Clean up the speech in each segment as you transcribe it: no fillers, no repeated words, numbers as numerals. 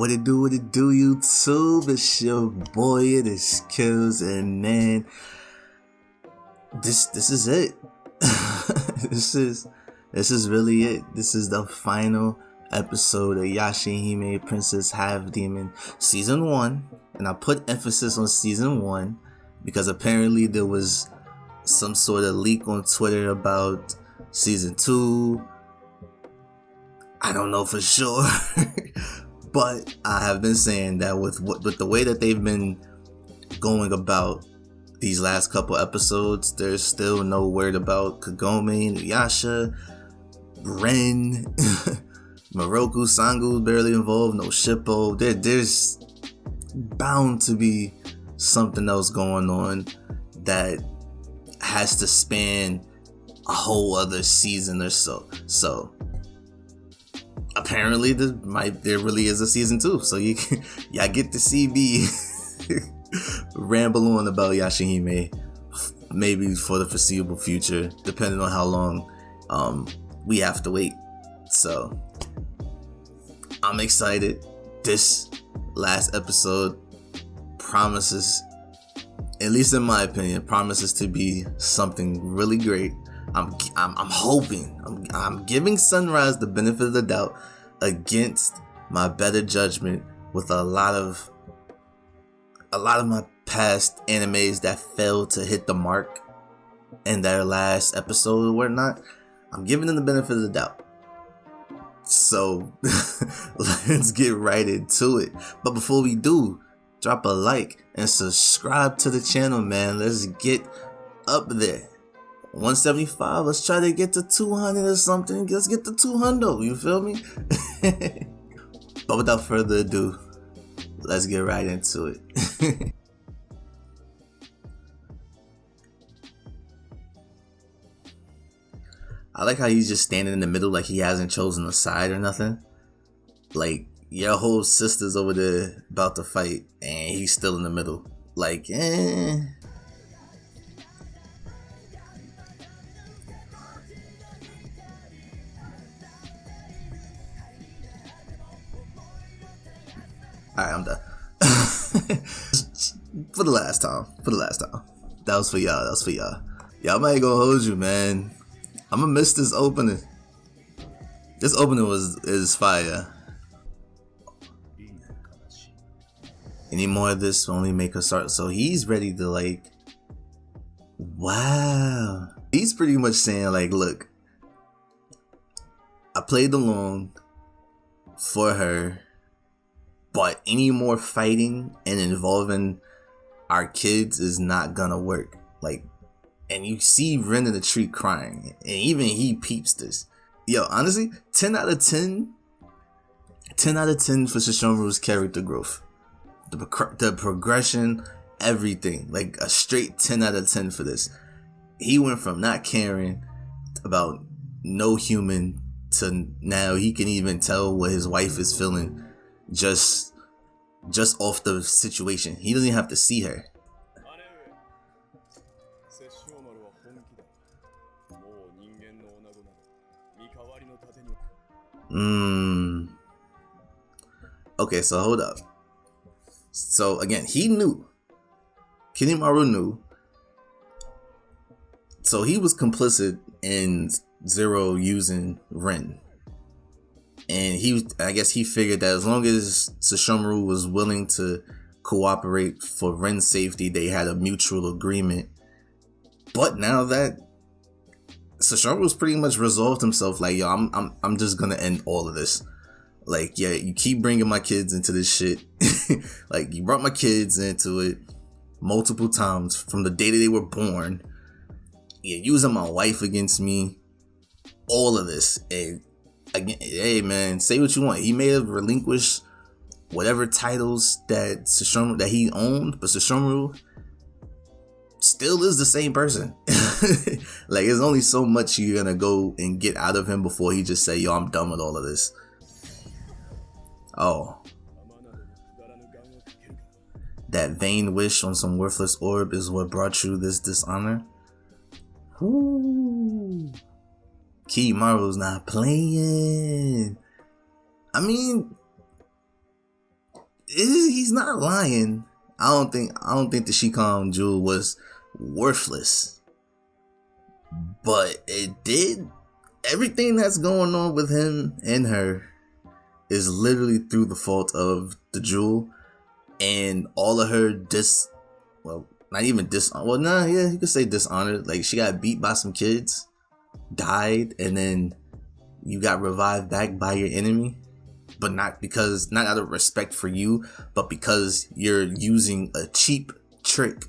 What it do, YouTube? It's your boy, ItsKheals, and man, this is it. this is really it. This is the final episode of Yashahime Princess Half Demon Season 1, and I put emphasis on Season 1 because apparently there was some sort of leak on Twitter about Season 2. I don't know for sure. But I have been saying that with the way that they've been going about these last couple episodes, there's still no word about Kagome, Nuyasha, Ren, Moroku, Sangu barely involved, no Shippo. There's bound to be something else going on that has to span a whole other season or so. So apparently there really is a season 2, so y'all get to see me ramble on about Yashahime maybe for the foreseeable future, depending on how long we have to wait. So I'm excited. This last episode promises, at least in my opinion, promises to be something really great. I'm hoping, I'm giving Sunrise the benefit of the doubt against my better judgment with a lot of my past animes that failed to hit the mark in their last episode or whatnot. I'm giving them the benefit of the doubt. So let's get right into it. But before we do, drop a like and subscribe to the channel, man. Let's get up there. 175, let's try to get to 200 or something. Let's get to 200, you feel me? But without further ado, let's get right into it. I like how he's just standing in the middle like he hasn't chosen a side or nothing. Like, your whole sister's over there about to fight and he's still in the middle. Like, Alright, I'm done. For the last time. That was for y'all. Y'all might go hold you, man. I'm gonna miss this opening. This opening is fire. Any more of this will only make us start. So he's ready to, like, wow. He's pretty much saying, like, look, I played along for her, but any more fighting and involving our kids is not gonna work. Like, and you see Ren in the tree crying, and even he peeps this. Yo, honestly, 10 out of 10 for Sesshomaru's character growth. The progression, everything. Like, a straight 10 out of 10 for this. He went from not caring about no human to now he can even tell what his wife is feeling just off the situation. He doesn't even have to see her. Okay, so hold up. So again, he knew. Kinimaru knew. So he was complicit in Zero using Ren. And I guess he figured that as long as Sesshomaru was willing to cooperate for Ren's safety, they had a mutual agreement. But now that Sesshomaru's pretty much resolved himself, like, yo, I'm just gonna end all of this. Like, yeah, you keep bringing my kids into this shit. Like, you brought my kids into it multiple times from the day that they were born. You're using my wife against me. All of this. And again, hey man, say what you want. He may have relinquished whatever titles that he owned, but Sesshomaru still is the same person. Like, there's only so much you're gonna go and get out of him before he just say, yo, I'm done with all of this. Oh, that vain wish on some worthless orb is what brought you this dishonor. Ooh. Kimaru's not playing. I mean, he's not lying. I don't think the Shikam jewel was worthless, but it did. Everything that's going on with him and her is literally through the fault of the jewel and all of her not even you could say dishonored. Like, she got beat by some kids, died, and then you got revived back by your enemy, but not out of respect for you, but because you're using a cheap trick,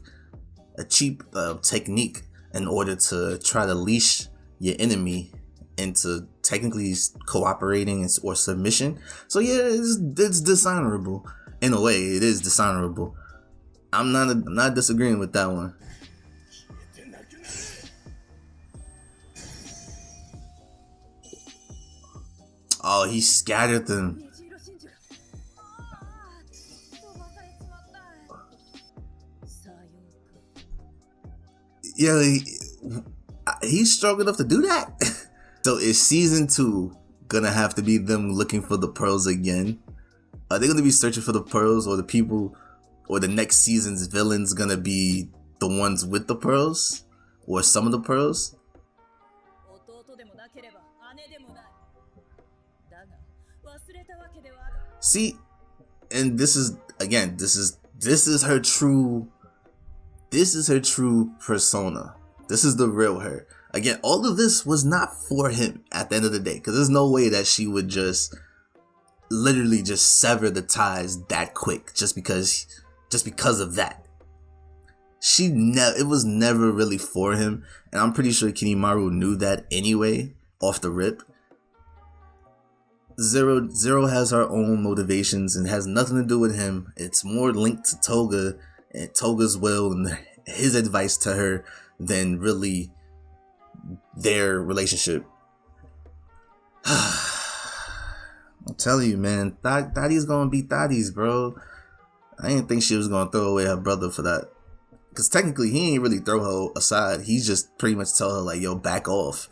a cheap technique in order to try to leash your enemy into technically cooperating or submission. So yeah, it's dishonorable. In a way, it is dishonorable. I'm not disagreeing with that one. Oh, he scattered them. Yeah, he's strong enough to do that. So is season 2 gonna have to be them looking for the pearls again? Are they gonna be searching for the pearls, or the people, or the next season's villains gonna be the ones with the pearls, or some of the pearls? See, and this is her true persona. This is the real her. Again, all of this was not for him at the end of the day, because there's no way that she would just literally just sever the ties that quick just because of that. It was never really for him, and I'm pretty sure Kinemaro knew that anyway off the rip. Zero has her own motivations and has nothing to do with him. It's more linked to Toga and Toga's will and his advice to her than really their relationship. I'm telling you, man, Thaddeus gonna be Thaddeus, bro. I didn't think she was gonna throw away her brother for that. Because technically, he ain't really throw her aside. He just pretty much tell her, like, yo, back off.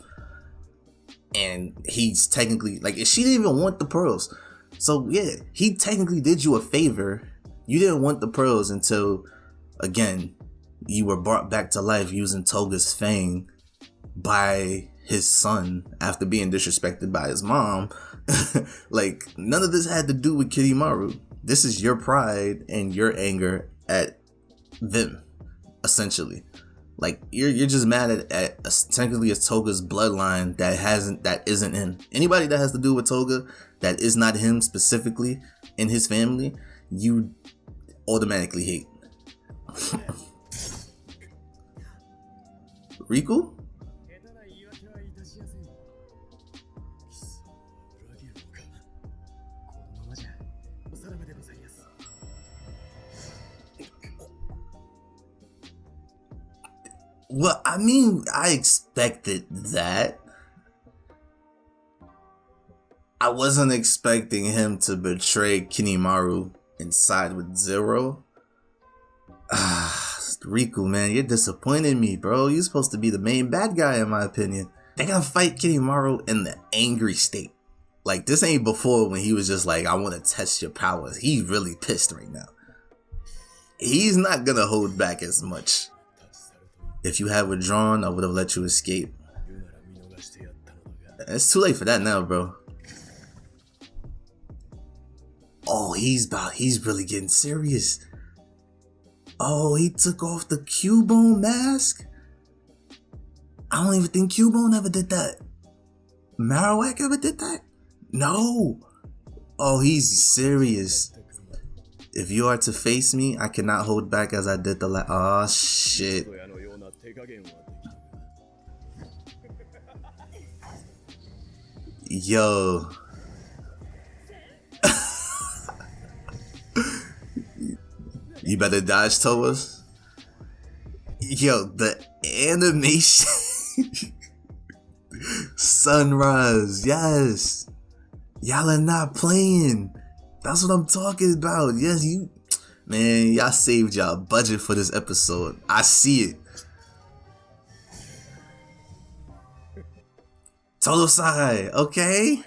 And he's technically, like, she didn't even want the pearls. So, yeah, he technically did you a favor. You didn't want the pearls until, again, you were brought back to life using Toga's fang by his son after being disrespected by his mom. Like, none of this had to do with Kinemaro. This is your pride and your anger at them, essentially. Like, you're just mad at technically it's Toga's bloodline that isn't in. Anybody that has to do with Toga that is not him specifically in his family, you automatically hate. Riku? Well, I mean, I expected that. I wasn't expecting him to betray Kinemaro and side with Zero. Riku, man, you're disappointing me, bro. You're supposed to be the main bad guy, in my opinion. They're gonna fight Kinemaro in the angry state. Like, this ain't before when he was just like, I want to test your powers. He's really pissed right now. He's not gonna hold back as much. If you had withdrawn, I would have let you escape. It's too late for that now, bro. Oh, he's really getting serious. Oh, he took off the Cubone mask? I don't even think Cubone ever did that. Marowak ever did that? No. Oh, he's serious. If you are to face me, I cannot hold back as I did the last. Oh, shit. Yo. You better dodge Towas. Yo, the animation. Sunrise, yes. Y'all are not playing. That's what I'm talking about. Yes, man, y'all saved y'all budget for this episode. I see it. Towseiga, okay?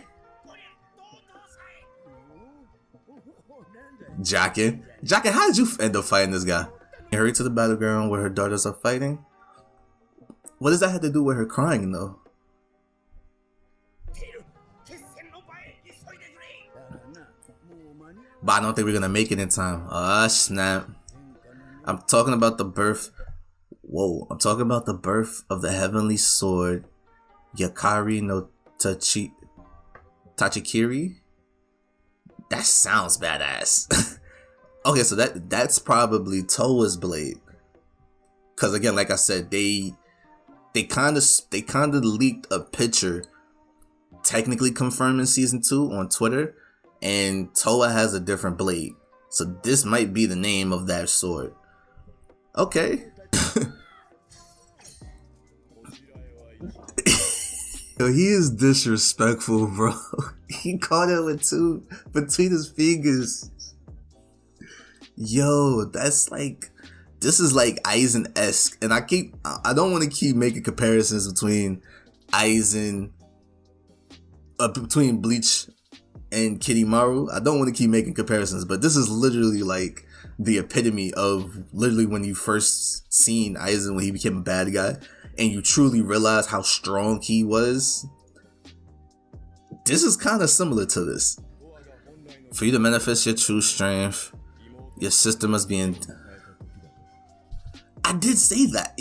Jackin, how did you end up fighting this guy? Hurry to the battleground where her daughters are fighting. What does that have to do with her crying though? But I don't think we're gonna make it in time. Ah, snap. I'm talking about the birth. Whoa, I'm talking about the birth of the heavenly sword, Yakari no Tachikiri. That sounds badass. Okay, so that's probably Towa's blade. Cause again, like I said, they kind of leaked a picture, technically confirmed in season 2 on Twitter, and Towa has a different blade. So this might be the name of that sword. Okay. Yo, he is disrespectful, bro. He caught it with 2 between his fingers. Yo, that's like, this is like Aizen-esque, and I don't want to keep making comparisons between Aizen, between Bleach and Kidimaru. I don't want to keep making comparisons, but this is literally like the epitome of literally when you first seen Aizen when he became a bad guy, and you truly realize how strong he was. This is kind of similar to this. For you to manifest your true strength, your sister must be in. I did say that.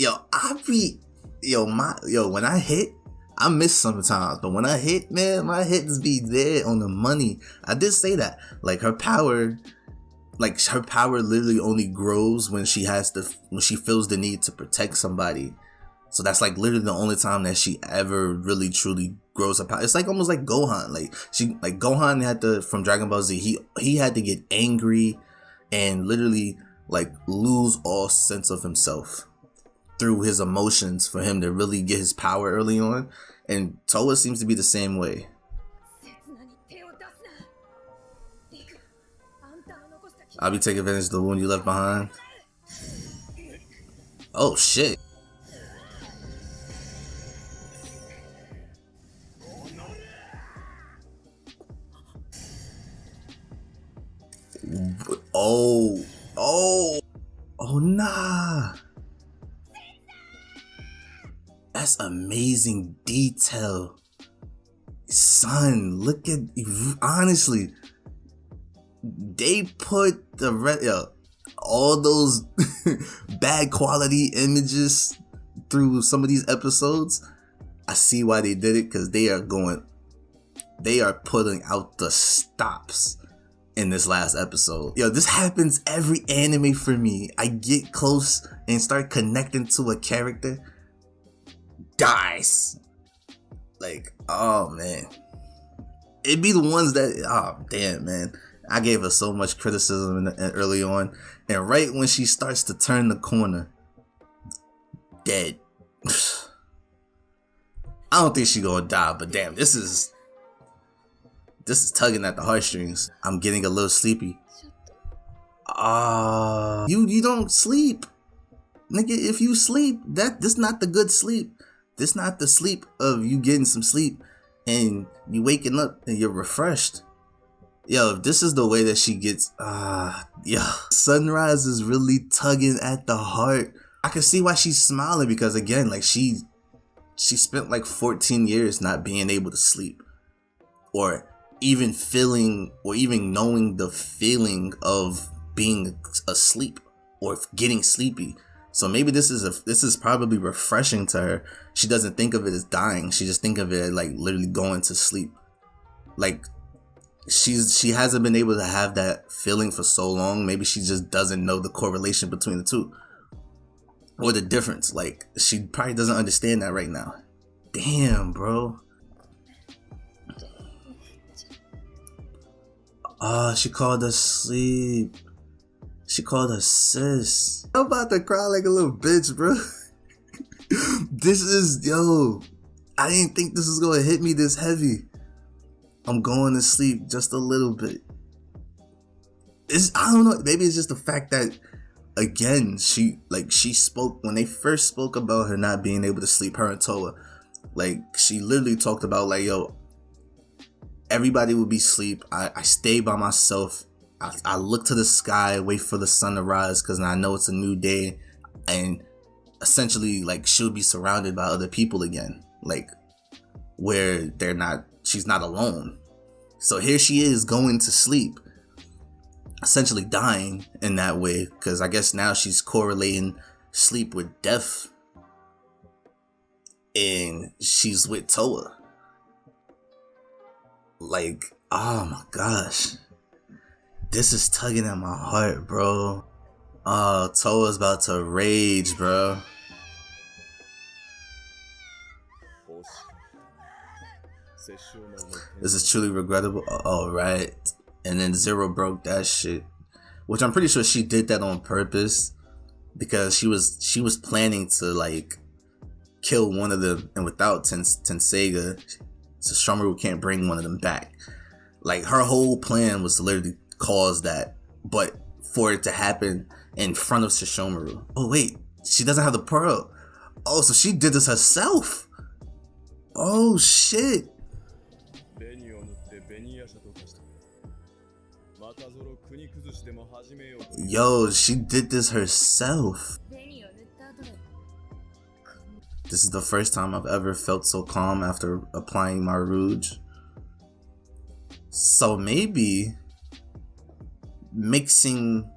When I hit, I miss sometimes, but when I hit, man, my hits be there on the money. I did say that. Like her power literally only grows when she feels the need to protect somebody. So that's like literally the only time that she ever really truly grows her power. It's like almost like Gohan. Like Gohan had to, from Dragon Ball Z, he had to get angry and literally like lose all sense of himself through his emotions for him to really get his power early on. And Towa seems to be the same way. I'll be taking advantage of the wound you left behind. Oh shit. Oh nah. That's amazing detail. Son, look at, honestly, they put all those bad quality images through some of these episodes. I see why they did it, because they are putting out the stops in this last episode. This happens every anime for me. I get close and start connecting to a character, dies. Like, oh man. It'd be the ones that, oh damn man, I gave her so much criticism early on, and right when she starts to turn the corner, dead. I don't think she gonna die, but damn, this is tugging at the heartstrings. I'm getting a little sleepy. You don't sleep, nigga. If you sleep, this not the good sleep. This not the sleep of you getting some sleep and you waking up and you're refreshed. If this is the way that she gets, Sunrise is really tugging at the heart. I can see why she's smiling, because again, like she spent like 14 years not being able to sleep, or even feeling, or even knowing the feeling of being asleep or getting sleepy. So maybe this is probably refreshing to her. She doesn't think of it as dying. She just think of it as like literally going to sleep. Like she hasn't been able to have that feeling for so long. Maybe she just doesn't know the correlation between the two, or the difference. Like she probably doesn't understand that right now. Damn, bro. She called us sleep. She called her sis. I'm about to cry like a little bitch, bro. This is, I didn't think this was gonna hit me this heavy. I'm going to sleep just a little bit. I don't know, maybe it's just the fact that, again, she spoke, when they first spoke about her not being able to sleep, her and Towa, like, she literally talked about, like, everybody would be asleep. I stay by myself. I look to the sky, wait for the sun to rise, because I know it's a new day, and essentially, like, she'll be surrounded by other people again, like, where she's not alone. So here she is going to sleep, essentially dying in that way, because I guess now she's correlating sleep with death, and she's with Toa. Like, oh my gosh, this is tugging at my heart, bro. Oh, Toa's about to rage, bro. This is truly regrettable. Oh, right. And then Zero broke that shit, which I'm pretty sure she did that on purpose, because she was planning to, like, kill one of them, and without Towseiga, Sesshomaru can't bring one of them back. Like, her whole plan was to literally cause that, but for it to happen in front of Sesshomaru. Oh wait, she doesn't have the pearl. Oh, so she did this herself. Oh shit. Yo, she did this herself. This is the first time I've ever felt so calm after applying my rouge. So maybe mixing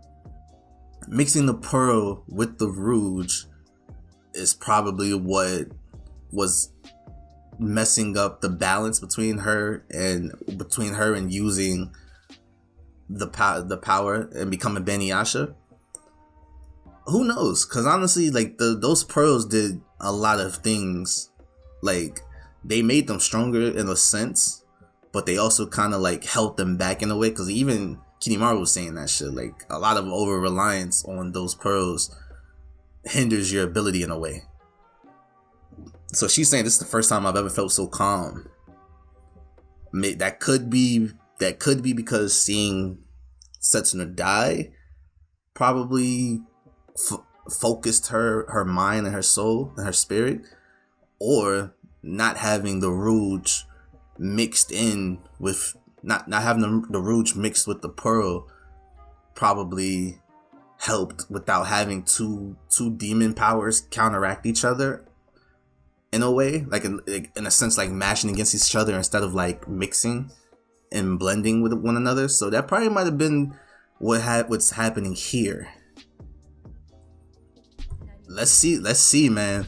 the pearl with the rouge is probably what was messing up the balance between her and using the power and becoming Beniyasha. Who knows? Because honestly, like, those pearls did a lot of things. Like, they made them stronger in a sense, but they also kind of, like, held them back in a way. Because even Kinimaru was saying that shit. Like, a lot of over reliance on those pearls hinders your ability in a way. So she's saying this is the first time I've ever felt so calm. That could be because seeing Setsuna die probably focused her mind and her soul and her spirit, or not having the rouge mixed in with not having the rouge mixed with the pearl probably helped without having two demon powers counteract each other in a way, like in a sense, like mashing against each other instead of like mixing and blending with one another. So that probably might have been what's happening here. Let's see, man.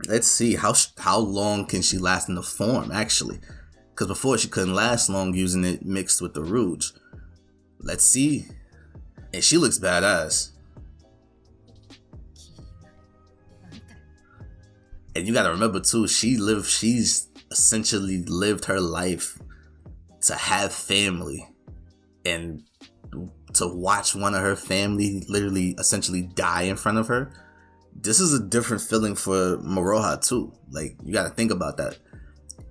Let's see how long can she last in the form, actually, because before she couldn't last long using it mixed with the rouge. Let's see. And she looks badass. And you gotta remember too, she's essentially lived her life to have family, and to watch one of her family literally essentially die in front of her. This is a different feeling for Moroha too. Like, you gotta think about that.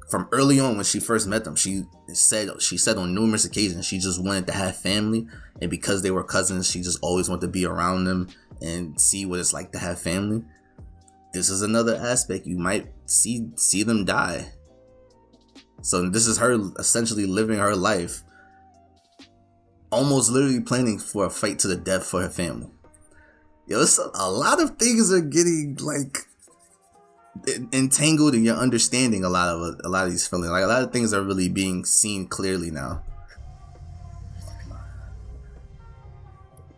From early on when she first met them, she said on numerous occasions she just wanted to have family, and because they were cousins, she just always wanted to be around them and see what it's like to have family. This is another aspect. You might see them die. So this is her essentially living her life, almost literally planning for a fight to the death for her family. Yo, a lot of things are getting like entangled in your understanding. A lot of these feelings, like a lot of things are really being seen clearly now.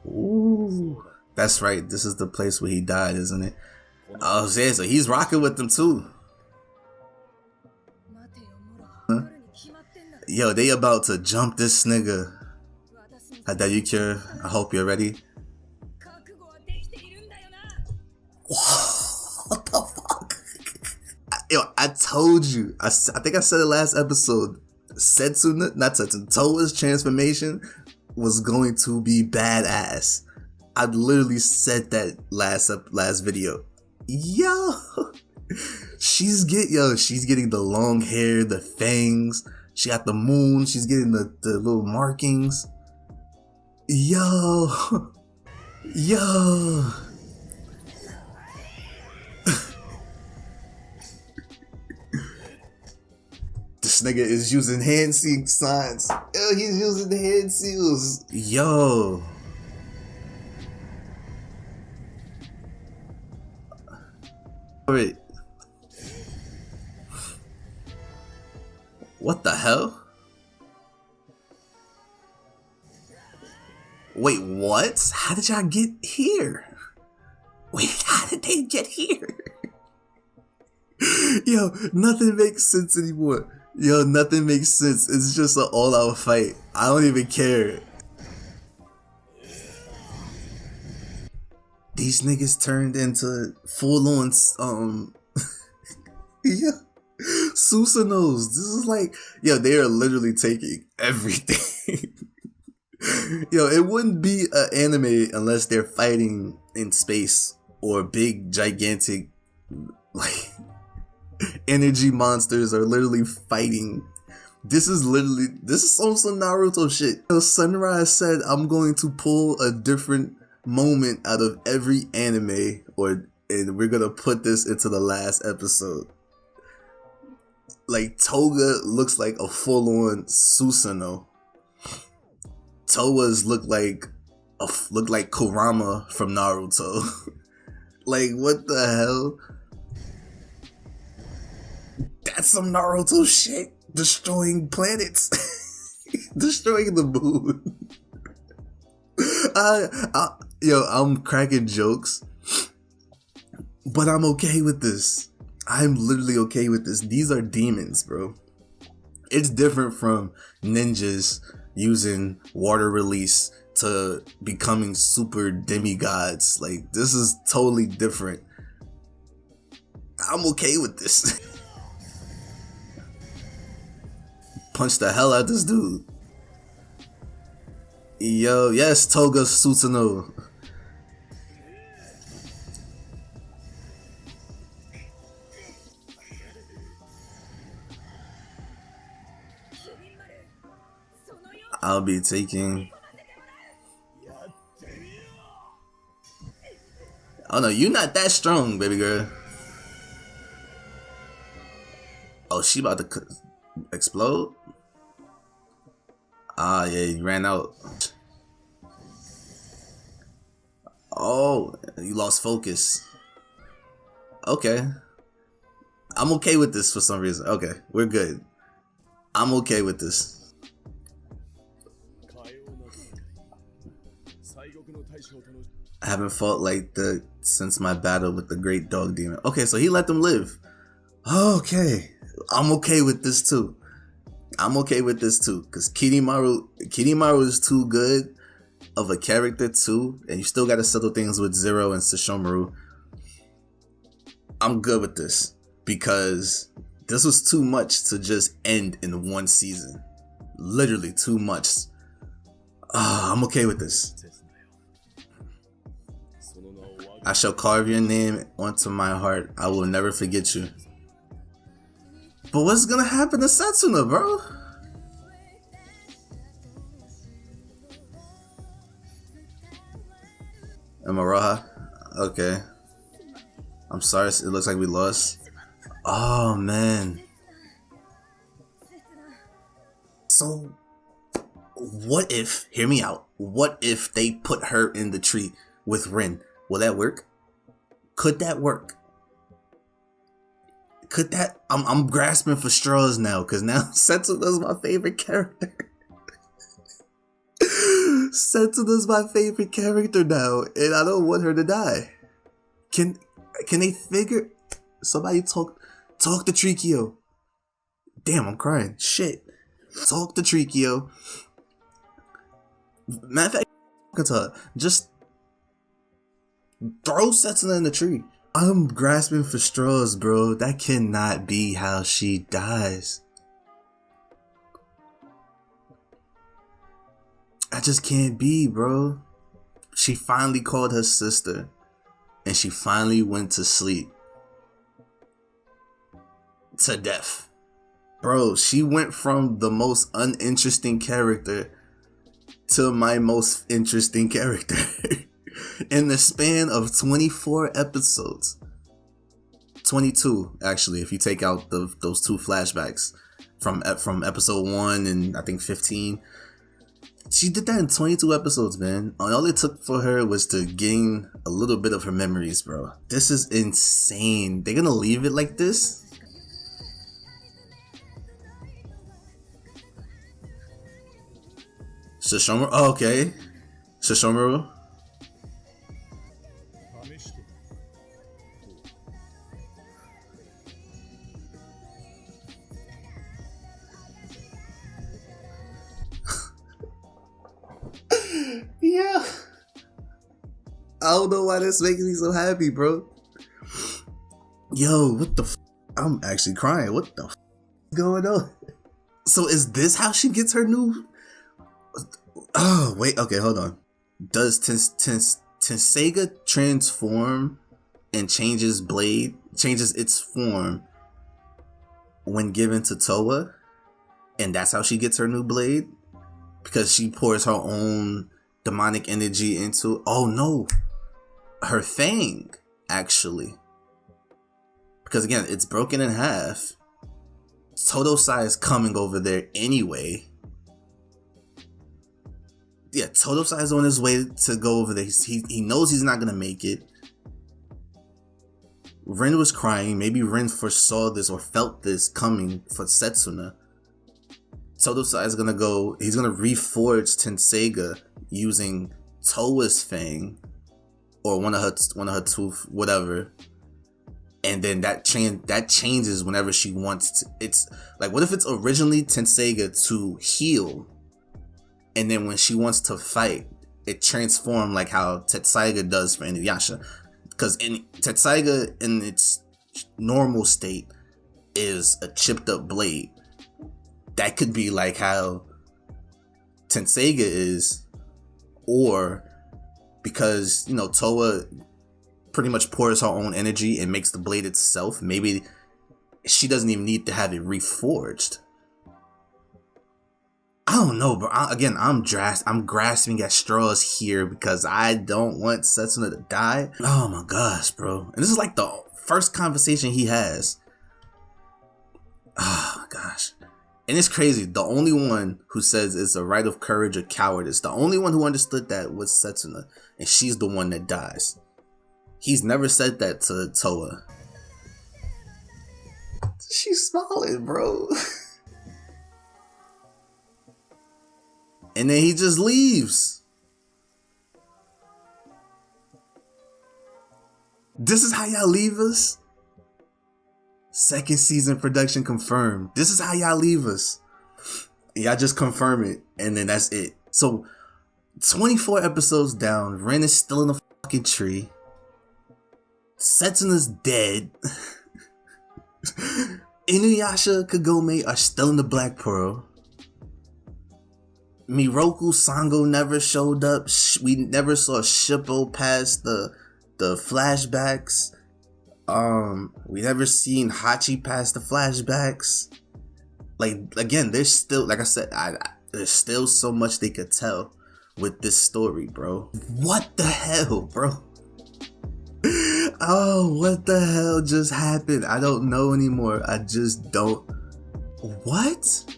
Ooh, that's right. This is the place where he died, isn't it? Oh yeah, so he's rocking with them too. Huh? Yo, they about to jump this nigga. Hadayukir, I hope you're ready. What the fuck? Yo, I told you. I think I said it last episode. Toa's transformation was going to be badass. I literally said that last video. Yo, she's getting the long hair, the fangs. She got the moon. She's getting the little markings. Yo. This nigga is using hand signs. Yo, he's using hand seals. Yo. Wait. What the hell? Wait, what? How did y'all get here? Wait, how did they get here? Yo, nothing makes sense anymore. Yo, nothing makes sense. It's just an all-out fight. I don't even care. These niggas turned into full-on, yeah, Susanos. This is like, yo, they are literally taking everything. Yo, it wouldn't be an anime unless they're fighting in space or big, gigantic, like, energy monsters are literally fighting. This is some Naruto shit. Yo, Sunrise said, I'm going to pull a different moment out of every anime, and we're gonna put this into the last episode. Like, Toga looks like a full-on Susanoo. Towa's look like Kurama from Naruto. Like, what the hell? That's some Naruto shit. Destroying planets. Destroying the moon. Yo, I'm cracking jokes, but I'm okay with this. I'm literally okay with this. These are demons, bro. It's different from ninjas using water release to becoming super demigods. Like, this is totally different. I'm okay with this. Punch the hell out this dude. Yo, yes, Toga Susanoo. I'll be taking... Oh no, you not that strong, baby girl. Oh, she about to explode? Ah, yeah, you ran out. Oh, you lost focus. Okay. I'm okay with this for some reason. Okay, we're good. I'm okay with this. I haven't fought like that since my battle with the great dog demon. Okay, so he let them live. Okay, I'm okay with this too. I'm okay with this too, because Kirimaru is too good of a character too, and you still got to settle things with Zero and Sesshomaru. I'm good with this, because this was too much to just end in one season. Literally too much. I'm okay with this. I shall carve your name onto my heart. I will never forget you. But what's gonna happen to Setsuna, bro? Am I Roja? Okay. I'm sorry, it looks like we lost. Oh, man. So, what if, hear me out, what if they put her in the tree with Rin? Will that work? Could that work? Could that? I'm grasping for straws now, because now Setsuna's my favorite character. Setsuna's my favorite character now, and I don't want her to die. Can they figure? Somebody talk to Trikio. Damn, I'm crying. Shit. Talk to Trikio. Matter of fact, just throw Setsuna in the tree. I'm grasping for straws, bro. That cannot be how she dies. I just can't be, bro. She finally called her sister, and she finally went to sleep. To death. Bro, she went from the most uninteresting character to my most interesting character. In the span of 24 episodes. 22, actually, if you take out those two flashbacks. from episode 1 and I think 15. She did that in 22 episodes, man. And all it took for her was to gain a little bit of her memories, bro. This is insane. They're gonna leave it like this? Sesshomaru? Oh, okay. Sesshomaru? Yeah. I don't know why that's making me so happy, bro. Yo, what the f? I'm actually crying. What the f is going on? So is this how she gets her new... Oh, wait. Okay, hold on. Does Towseiga transform and changes its form when given to Towa? And that's how she gets her new blade? Because she pours her own demonic energy into... Oh, no. Her fang, actually. Because, again, it's broken in half. Towseiga is coming over there anyway. Yeah, Towseiga is on his way to go over there. He knows he's not going to make it. Rin was crying. Maybe Rin foresaw this or felt this coming for Setsuna. Towseiga is going to go... He's going to reforge Towseiga using Towa's fang. Or one of her tooth, whatever. And then that changes whenever she wants to. It's like, what if it's originally Towseiga to heal, and then when she wants to fight, it transforms like how Towseiga does for Inuyasha. Because Towseiga in its normal state is a chipped up blade. That could be like how Towseiga is, or because, you know, Towa pretty much pours her own energy and makes the blade itself. Maybe she doesn't even need to have it reforged. I don't know, bro. I'm grasping at straws here because I don't want Setsuna to die. Oh my gosh, bro. And this is like the first conversation he has. Oh my gosh. And it's crazy. The only one who says it's a rite of courage or cowardice, the only one who understood that was Setsuna. And she's the one that dies. He's never said that to Towa. She's smiling, bro. And then he just leaves. This is how y'all leave us? Second season production confirmed. This is how y'all leave us. Y'all just confirm it, and then that's it. So, 24 episodes down, Ren is still in the fucking tree. Setsuna's dead. Inuyasha, Kagome are still in the Black Pearl. Miroku Sango never showed up. We never saw Shippo past the flashbacks. We never seen Hachi past the flashbacks. Like, again, there's still, like I said, there's still so much they could tell with this story, bro. What the hell, bro? Oh, what the hell just happened? I don't know anymore. I just don't. What?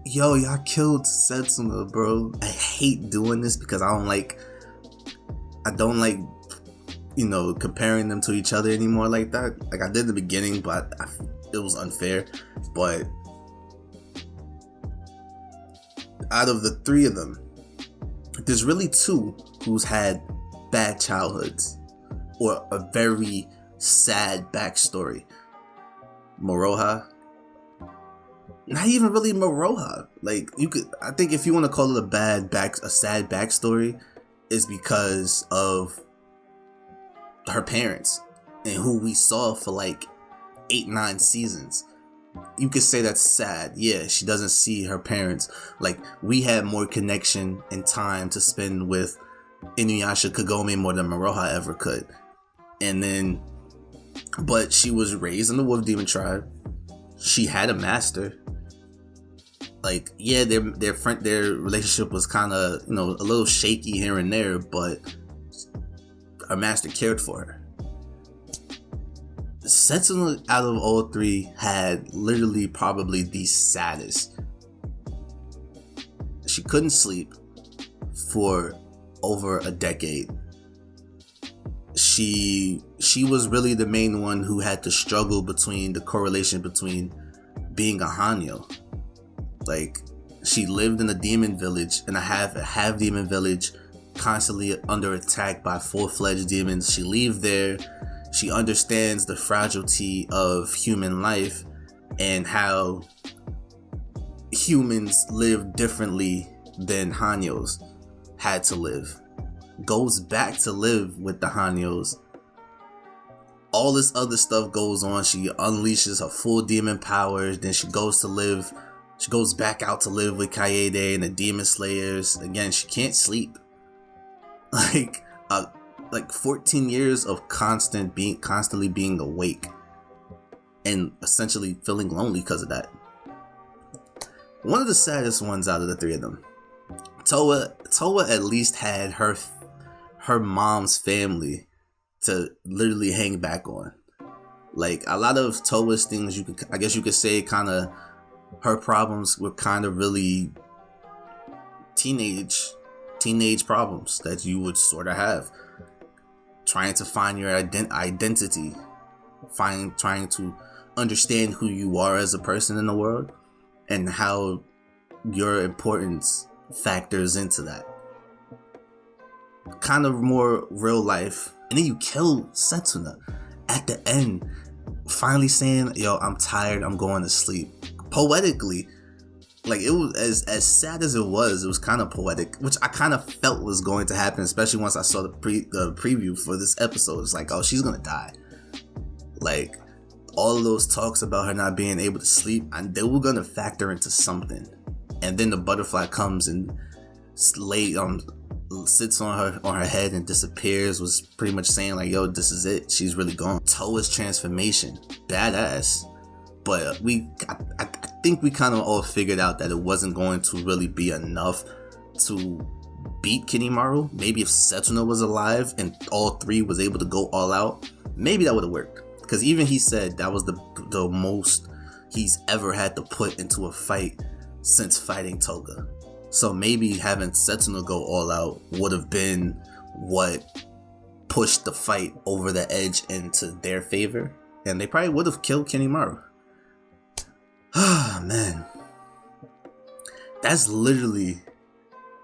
Yo, y'all killed Setsuna, bro. I hate doing this because I don't like, you know, comparing them to each other anymore like that. Like I did in the beginning, but it was unfair. But out of the three of them, there's really two who's had bad childhoods or a very sad backstory. Moroha. Not even really Moroha. Like, you could, I think if you want to call it a sad backstory, is because of her parents and who we saw for like 8-9 seasons. You could say that's sad. Yeah, she doesn't see her parents. Like, we had more connection and time to spend with Inuyasha Kagome more than Moroha ever could. And then, but she was raised in the Wolf Demon tribe. She had a master. Like, yeah, their relationship was kind of, you know, a little shaky here and there, but her master cared for her. Setsuna out of all three had literally probably the saddest. She couldn't sleep for over a decade. She was really the main one who had to struggle between the correlation between being a Hanyo. Like, she lived in a demon village, in a half demon village, constantly under attack by full-fledged demons. She leaves there. She understands the fragility of human life and how humans live differently than Hanyos had to live. Goes back to live with the Hanyos. All this other stuff goes on. She unleashes her full demon powers. Then she goes back out to live with Kaede and the Demon Slayers. Again, she can't sleep. Like 14 years of constantly being awake and essentially feeling lonely because of that. One of the saddest ones out of the three of them. Towa at least had her mom's family to literally hang back on. Like, a lot of Towa's things, I guess you could say, kind of her problems were kind of really teenage problems that you would sort of have. Trying to find your identity, trying to understand who you are as a person in the world and how your importance factors into that. Kind of more real life. And then you kill Setsuna at the end, finally saying, yo, I'm tired, I'm going to sleep. Poetically, like, it was as sad as it was kind of poetic, which I kind of felt was going to happen, especially once I saw the preview for this episode. It's like, oh, she's gonna die. Like, all of those talks about her not being able to sleep, and they were gonna factor into something. And then the butterfly comes and sits on her head and disappears, was pretty much saying like, yo, this is it, she's really gone. Towa's transformation, badass. But I think we kind of all figured out that it wasn't going to really be enough to beat Kinemaro. Maybe if Setsuna was alive and all three was able to go all out, maybe that would have worked. Because even he said that was the most he's ever had to put into a fight since fighting Toga. So maybe having Setsuna go all out would have been what pushed the fight over the edge into their favor. And they probably would have killed Kinemaro. Ah, man. That's literally,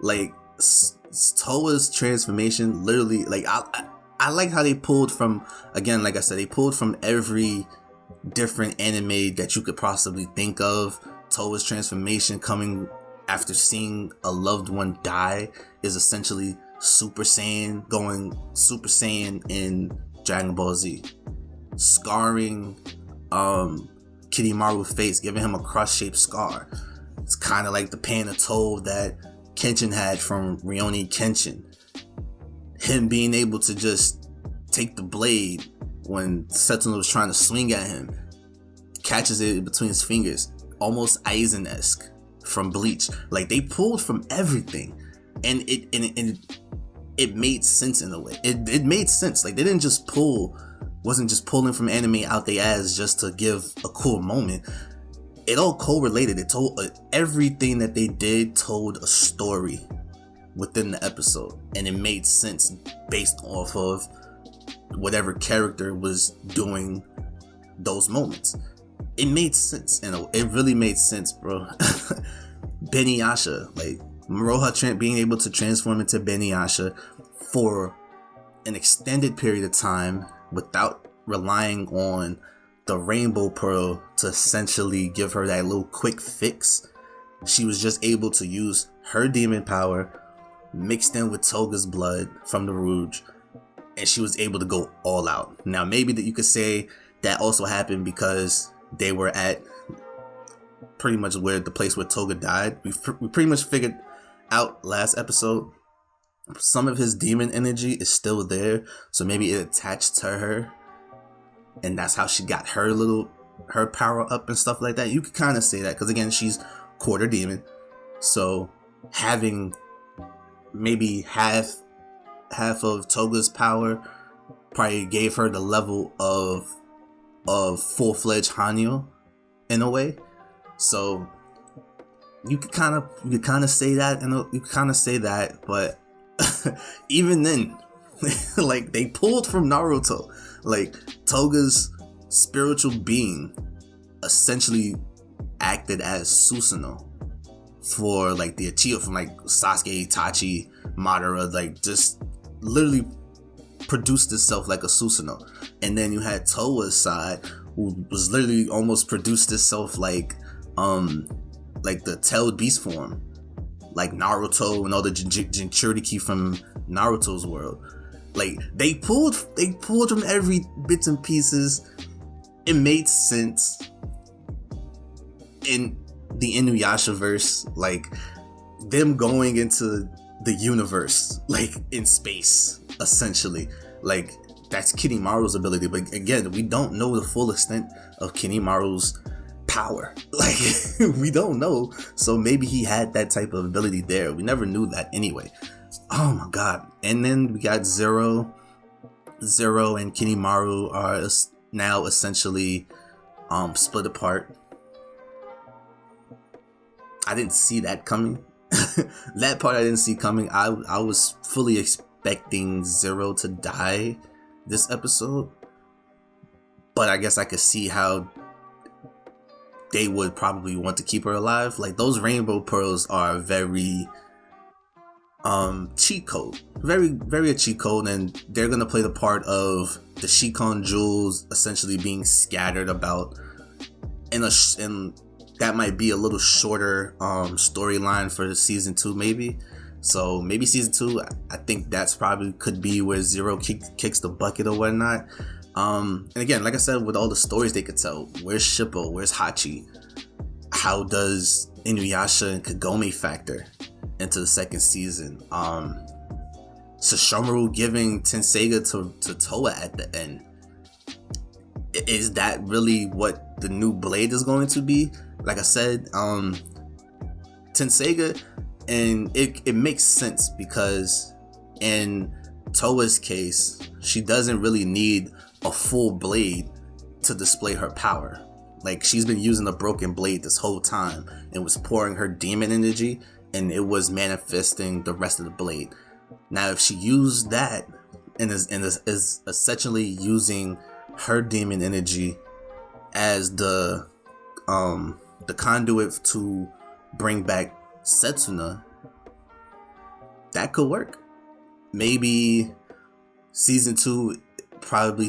like, Towa's transformation, literally, like, I like how they pulled from, again, like I said, they pulled from every different anime that you could possibly think of. Towa's transformation coming after seeing a loved one die is essentially Super Saiyan, going Super Saiyan in Dragon Ball Z. Scarring Kinemari's face, giving him a cross-shaped scar. It's kind of like the pain of toe that Kenshin had from Rurouni Kenshin. Him being able to just take the blade when Setsuna was trying to swing at him, catches it between his fingers, almost Aizen-esque from Bleach. Like, they pulled from everything, and it made sense in a way. It made sense. Like, they didn't just wasn't just pulling from anime out their ass just to give a cool moment. It all correlated. It told everything that they did told a story within the episode, and it made sense based off of whatever character was doing those moments. It made sense, and it really made sense, bro. Beniyasha, like Miroha being able to transform into Beniyasha for an extended period of time without relying on the Rainbow Pearl to essentially give her that little quick fix. She was just able to use her demon power mixed in with Toga's blood from the Rouge, and she was able to go all out. Now, maybe that you could say that also happened because they were at pretty much where the place where Toga died. We pretty much figured out last episode some of his demon energy is still there, so maybe it attached to her, and that's how she got her power up and stuff like that. You could kind of say that, because again, she's quarter demon, so having maybe half of Toga's power probably gave her the level of a full-fledged Hanyo in a way. So you could kind of say that, and you could kind of say that, but even then, like, they pulled from Naruto. Like, Toga's spiritual being essentially acted as Susanoo for like the Uchiha, from like Sasuke, Itachi, Madara, like just literally produced itself like a Susanoo. And then you had Towa's side, who was literally almost produced itself like the tailed beast form, like Naruto and all the Jinchuriki from Naruto's world. Like, they pulled from every bits and pieces. It made sense in the Inuyasha verse, like them going into the universe, like in space, essentially. Like, that's Kinemmaru's ability, but again, we don't know the full extent of Kinemmaru's power. Like, we don't know, so maybe he had that type of ability there. We never knew that anyway. Oh my god. And then we got Zero and Kinemmaru are now essentially split apart. I didn't see that coming. That part I didn't see coming. I was fully expecting Zero to die this episode, but I guess I could see how they would probably want to keep her alive. Like, those rainbow pearls are very cheat code, very a cheat code, and they're gonna play the part of the Shikon jewels essentially being scattered about in that might be a little shorter storyline for season 2, maybe. So maybe season 2, I think that's probably could be where Zero kicks the bucket or whatnot. And again, like I said, with all the stories they could tell, where's Shippo, where's Hachi, how does Inuyasha and Kagome factor into the second season? Sesshomaru giving Towseiga to Towa at the end, is that really what the new blade is going to be? Like I said, Towseiga, and it makes sense because in Towa's case, she doesn't really need a full blade to display her power. Like, she's been using a broken blade this whole time and was pouring her demon energy, and it was manifesting the rest of the blade. Now, if she used that and is essentially using her demon energy as the conduit to bring back Setsuna, that could work. Maybe season 2, probably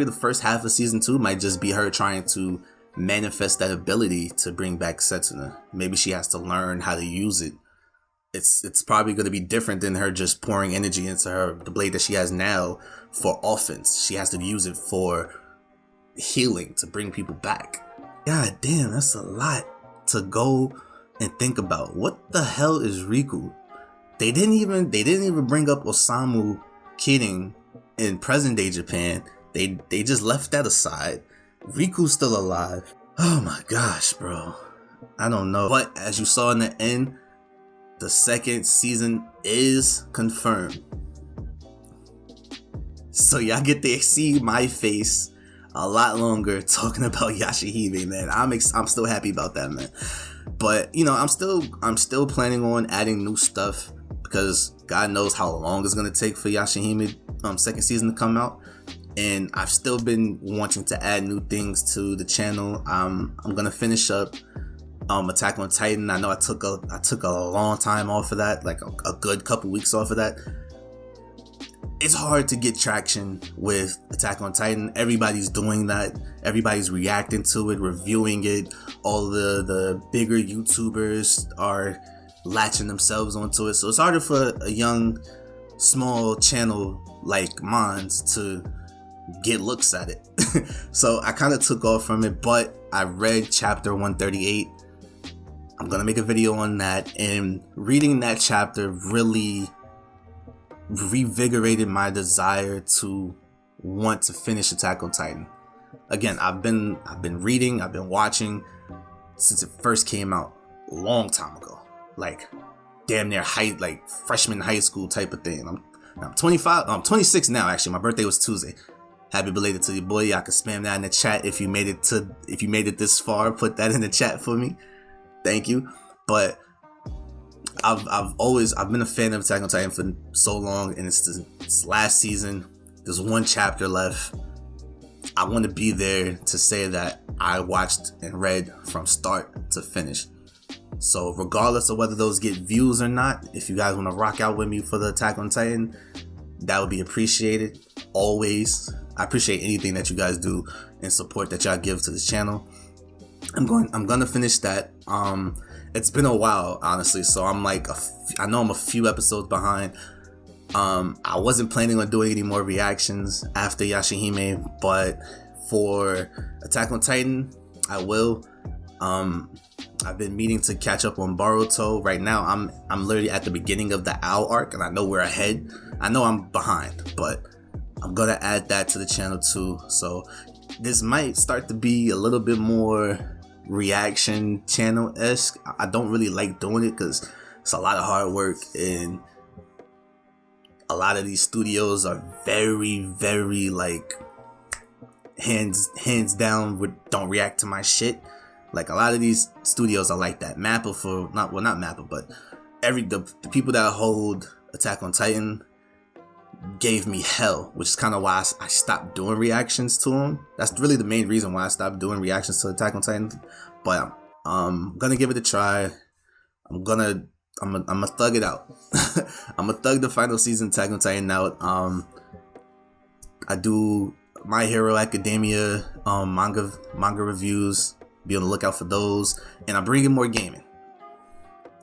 the first half of season 2 might just be her trying to manifest that ability to bring back Setsuna. Maybe she has to learn how to use it. It's probably going to be different than her just pouring energy into the blade that she has now for offense. She has to use it for healing, to bring people back. God damn, that's a lot to go and think about. What the hell is Riku? They didn't even bring up Osamu kidding in present day Japan. They just left that aside. Riku's still alive. Oh my gosh, bro. I don't know. But as you saw in the end, the second season is confirmed. So y'all get to see my face a lot longer talking about Yashahime, man. I'm still happy about that, man. But I'm still planning on adding new stuff, because God knows how long it's gonna take for Yashahime second season to come out, and I've still been wanting to add new things to the channel. I'm gonna finish up Attack on Titan. I know I took a long time off of that, like a good couple weeks off of that. It's hard to get traction with Attack on Titan. Everybody's doing that. Everybody's reacting to it, reviewing it. All the bigger YouTubers are latching themselves onto it. So it's harder for a young, small channel like mine to get looks at it. So I kind of took off from it, but I read chapter 138. I'm going to make a video on that, and reading that chapter really revigorated my desire to want to finish Attack on Titan. Again, I've been reading, I've been watching since it first came out a long time ago, like damn near freshman high school type of thing. I'm 25, I'm 26 now. Actually, my birthday was Tuesday. happy belated to your boy. Y'all can spam that in the chat if you made it this far. Put that in the chat for me. Thank you. But I've been a fan of Attack on Titan for so long, and it's last season. There's one chapter left. I want to be there to say that I watched and read from start to finish. So regardless of whether those get views or not, if you guys want to rock out with me for the Attack on Titan, that would be appreciated. Always. I appreciate anything that you guys do and support that y'all give to this channel. I'm gonna finish that. It's been a while, honestly, so I'm like I know I'm a few episodes behind. I wasn't planning on doing any more reactions after Yashahime, but for Attack on Titan, I will. I've been meaning to catch up on Boruto. Right now, I'm literally at the beginning of the Owl arc, and I know we're ahead. I know I'm behind, but I'm gonna add that to the channel too. So this might start to be a little bit more reaction channel-esque. I don't really like doing it because it's a lot of hard work, and a lot of these studios are very, very like hands down don't react to my shit. Like a lot of these studios are like that. Mappa not Mappa, but the people that hold Attack on Titan gave me hell, which is kind of why I stopped doing reactions to them. That's really the main reason why I stopped doing reactions to Attack on Titan. But I'm gonna give it a try. I'm gonna thug it out. I'm gonna thug the final season Attack on Titan out. I do My Hero Academia manga reviews. Be on the lookout for those, and I'm bringing more gaming.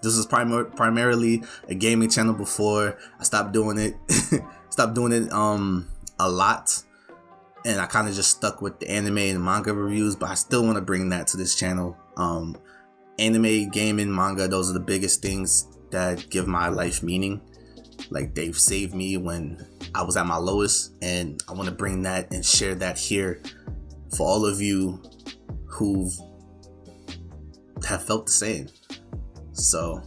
This was primarily a gaming channel before. I stopped doing it. A lot, and I kind of just stuck with the anime and manga reviews, but I still want to bring that to this channel. Anime, gaming, manga, those are the biggest things that give my life meaning. Like, they've saved me when I was at my lowest, and I want to bring that and share that here for all of you who have felt the same. So,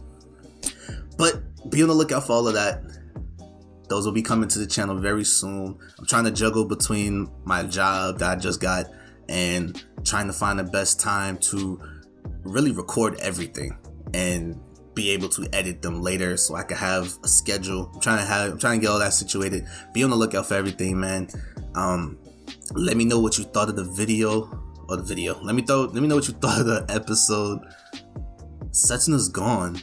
but be on the lookout for all of that. Those will be coming to the channel very soon. I'm trying to juggle between my job that I just got and trying to find the best time to really record everything and be able to edit them later so I can have a schedule. I'm trying to get all that situated. Be on the lookout for everything, man. Let me know what you thought of the video. Let me know what you thought of the episode. Setsuna's gone.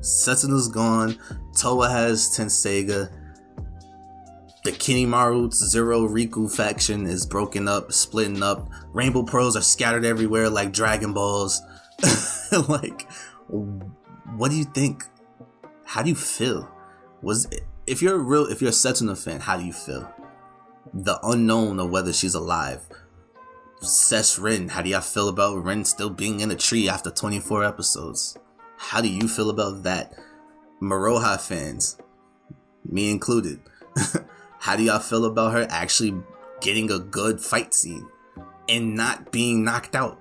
Towa has Towseiga. The Kinimaru Zero Riku faction is broken up, splitting up. Rainbow Pearls are scattered everywhere like Dragon Balls. Like, what do you think? How do you feel? If you're a Setsuna fan, how do you feel? The unknown of whether she's alive. Ses Rin, how do y'all feel about Rin still being in a tree after 24 episodes? How do you feel about that? Maroha fans, me included, how do y'all feel about her actually getting a good fight scene and not being knocked out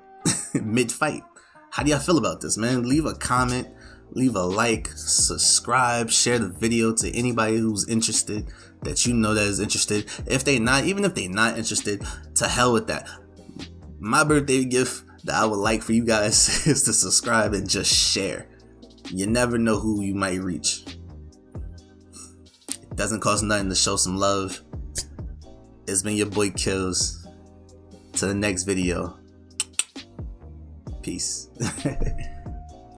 mid-fight? How do y'all feel about this, man? Leave a comment, leave a like, subscribe, share the video to anybody who's interested, that you know that is interested. Even if they're not interested, to hell with that. My birthday gift that I would like for you guys is to subscribe and just share. You never know who you might reach. It doesn't cost nothing to show some love. It's been your boy Kills. To the next video. Peace.